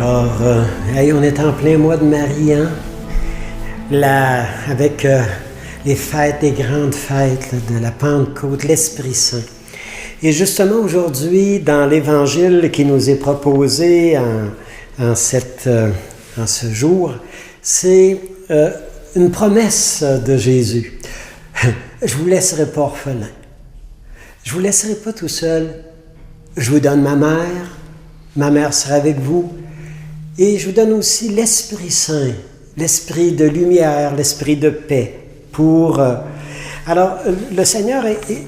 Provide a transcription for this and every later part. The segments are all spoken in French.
Alors, hey, on est en plein mois de Marie, hein? Là, avec les fêtes, les grandes fêtes là, de la Pentecôte, l'Esprit Saint. Et justement, aujourd'hui, dans l'Évangile qui nous est proposé en ce jour, c'est une promesse de Jésus. Je ne vous laisserai pas orphelin. Je ne vous laisserai pas tout seul. Je vous donne ma mère sera avec vous. Et je vous donne aussi l'Esprit Saint, l'Esprit de lumière, l'Esprit de paix. Alors, le Seigneur,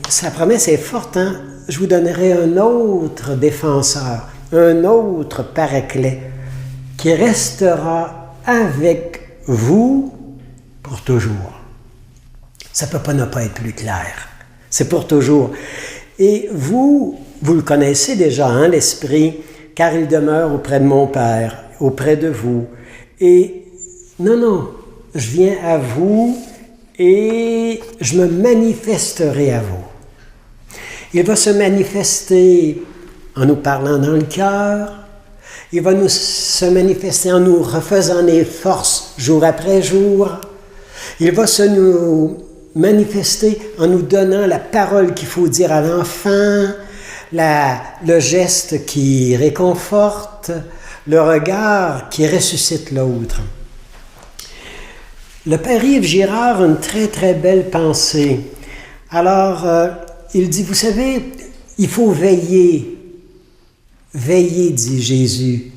sa promesse est forte, hein? Je vous donnerai un autre défenseur, un autre paraclet, qui restera avec vous pour toujours. Ça ne peut ne pas être plus clair. C'est pour toujours. Et vous le connaissez déjà, hein, l'Esprit, car il demeure auprès de mon Père, auprès de vous. Et non, je viens à vous et je me manifesterai à vous. Il va se manifester en nous parlant dans le cœur. Il va se manifester en nous refaisant des forces jour après jour. Il va nous manifester en nous donnant la parole qu'il faut dire à l'enfant, le geste qui réconforte, le regard qui ressuscite l'autre. Le Père Yves Girard a une très très belle pensée. Alors, il dit, vous savez, il faut veiller. Veiller, dit Jésus.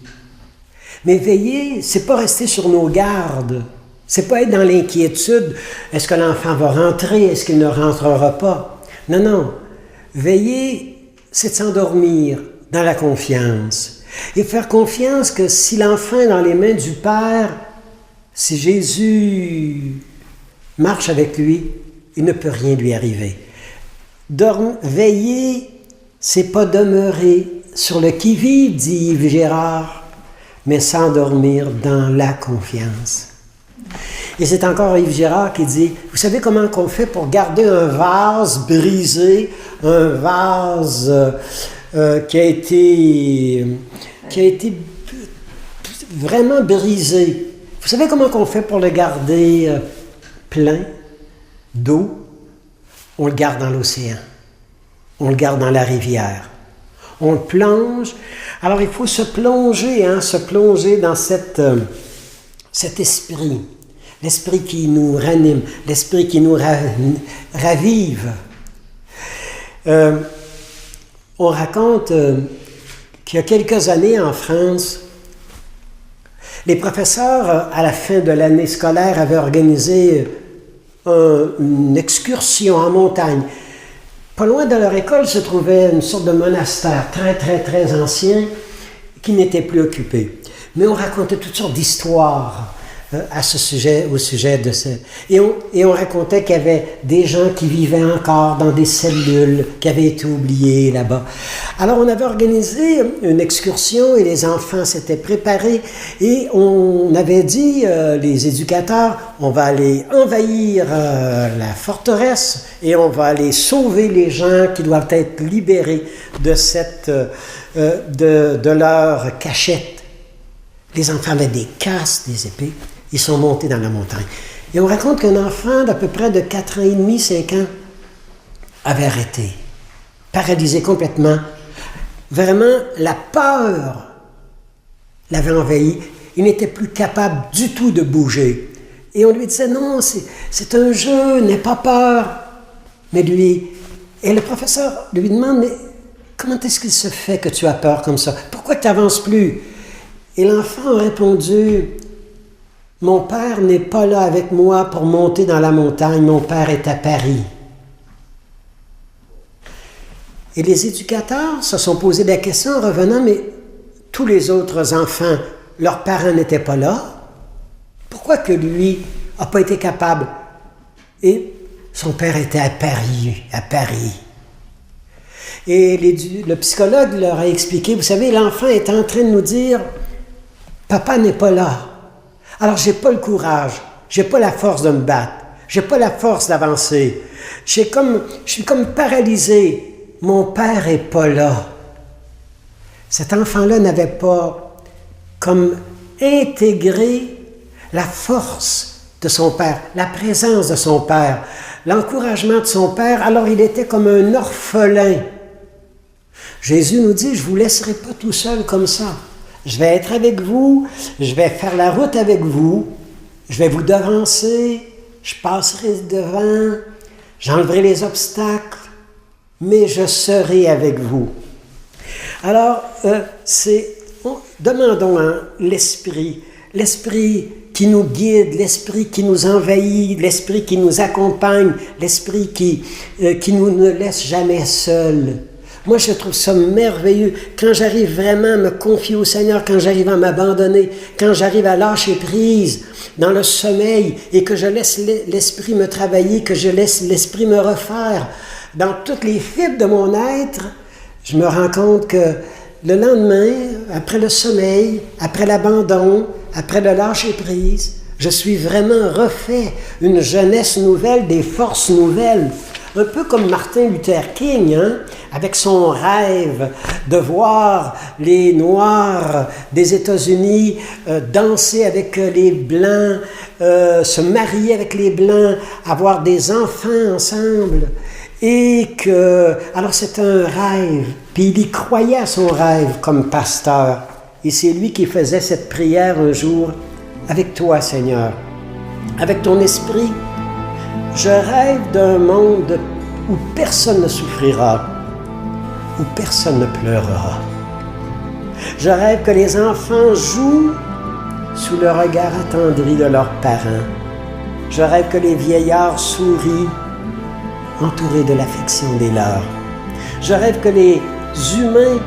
Mais veiller, c'est pas rester sur nos gardes. C'est pas être dans l'inquiétude. Est-ce que l'enfant va rentrer? Est-ce qu'il ne rentrera pas? Non. Veiller, c'est de s'endormir dans la confiance. Et faire confiance que si l'enfant est dans les mains du Père, si Jésus marche avec lui, il ne peut rien lui arriver. Veiller, c'est pas demeurer sur le qui-vive, dit Yves Girard, mais s'endormir dans la confiance. Et c'est encore Yves Girard qui dit, vous savez comment on fait pour garder un vase brisé, un vase qui a été vraiment brisé. Vous savez comment on fait pour le garder plein d'eau? On le garde dans l'océan. On le garde dans la rivière. On le plonge. Alors il faut se plonger dans cet esprit. L'esprit qui nous ranime, l'esprit qui nous ravive. On raconte qu'il y a quelques années en France, les professeurs, à la fin de l'année scolaire, avaient organisé une excursion en montagne. Pas loin de leur école se trouvait une sorte de monastère très, très, très ancien qui n'était plus occupé. Mais on racontait toutes sortes d'histoires au sujet de ce... Et on racontait qu'il y avait des gens qui vivaient encore dans des cellules qui avaient été oubliées là-bas. Alors on avait organisé une excursion et les enfants s'étaient préparés et on avait dit, les éducateurs, on va aller envahir la forteresse et on va aller sauver les gens qui doivent être libérés de leur cachette. Les enfants avaient des casques, des épées. Ils sont montés dans la montagne. Et on raconte qu'un enfant d'à peu près de 4 ans et demi, 5 ans, avait arrêté, paralysé complètement. Vraiment, la peur l'avait envahi. Il n'était plus capable du tout de bouger. Et on lui disait, non, c'est un jeu, n'aie pas peur. Mais et le professeur lui demande, mais comment est-ce qu'il se fait que tu as peur comme ça? Pourquoi tu n'avances plus? Et l'enfant a répondu, mon père n'est pas là avec moi pour monter dans la montagne, mon père est à Paris. Et les éducateurs se sont posé la question en revenant, mais tous les autres enfants, leurs parents n'étaient pas là. Pourquoi que lui n'a pas été capable? Et son père était à Paris. Et le psychologue leur a expliqué, vous savez, l'enfant est en train de nous dire, papa n'est pas là. Alors, j'ai pas le courage, j'ai pas la force de me battre, j'ai pas la force d'avancer. Je suis comme paralysé. Mon père est pas là. Cet enfant-là n'avait pas comme intégrer la force de son Père, la présence de son Père, l'encouragement de son Père. Alors il était comme un orphelin. Jésus nous dit, je ne vous laisserai pas tout seul comme ça. Je vais être avec vous, je vais faire la route avec vous, je vais vous devancer, je passerai devant, j'enlèverai les obstacles, mais je serai avec vous. Alors, demandons à l'Esprit qui nous guide, l'Esprit qui nous envahit, l'Esprit qui nous accompagne, l'Esprit qui nous ne laisse jamais seuls. Moi, je trouve ça merveilleux. Quand j'arrive vraiment à me confier au Seigneur, quand j'arrive à m'abandonner, quand j'arrive à lâcher prise dans le sommeil et que je laisse l'Esprit me travailler, que je laisse l'Esprit me refaire dans toutes les fibres de mon être, je me rends compte que le lendemain, après le sommeil, après l'abandon, après le lâcher prise, je suis vraiment refait, une jeunesse nouvelle, des forces nouvelles. Un peu comme Martin Luther King, avec son rêve de voir les Noirs des États-Unis danser avec les Blancs, se marier avec les Blancs, avoir des enfants ensemble. Alors c'est un rêve, puis il y croyait à son rêve comme pasteur. Et c'est lui qui faisait cette prière un jour, avec toi Seigneur, avec ton esprit. Je rêve d'un monde où personne ne souffrira, où personne ne pleurera. Je rêve que les enfants jouent sous le regard attendri de leurs parents. Je rêve que les vieillards sourient, entourés de l'affection des leurs. Je rêve que les humains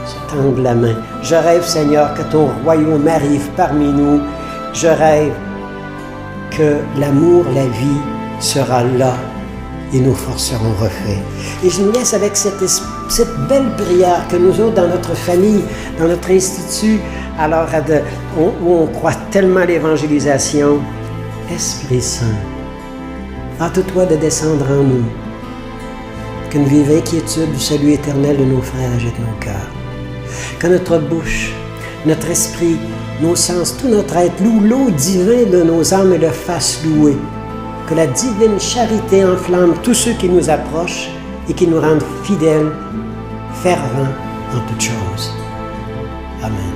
se tendent la main. Je rêve, Seigneur, que ton royaume arrive parmi nous. Je rêve que l'amour, la vie sera là et nos forces seront refaites. Et je nous laisse avec cette belle prière que nous autres, dans notre famille, dans notre institut, alors où on croit tellement à l'évangélisation. Esprit Saint, hâte-toi de descendre en nous, qu'une vive inquiétude du salut éternel de nos frères agite nos cœurs. Que notre bouche, notre esprit, nos sens, tout notre être loue l'eau divin de nos âmes et le fasse louer. Que la divine charité enflamme tous ceux qui nous approchent et qui nous rendent fidèles, fervents en toutes choses. Amen.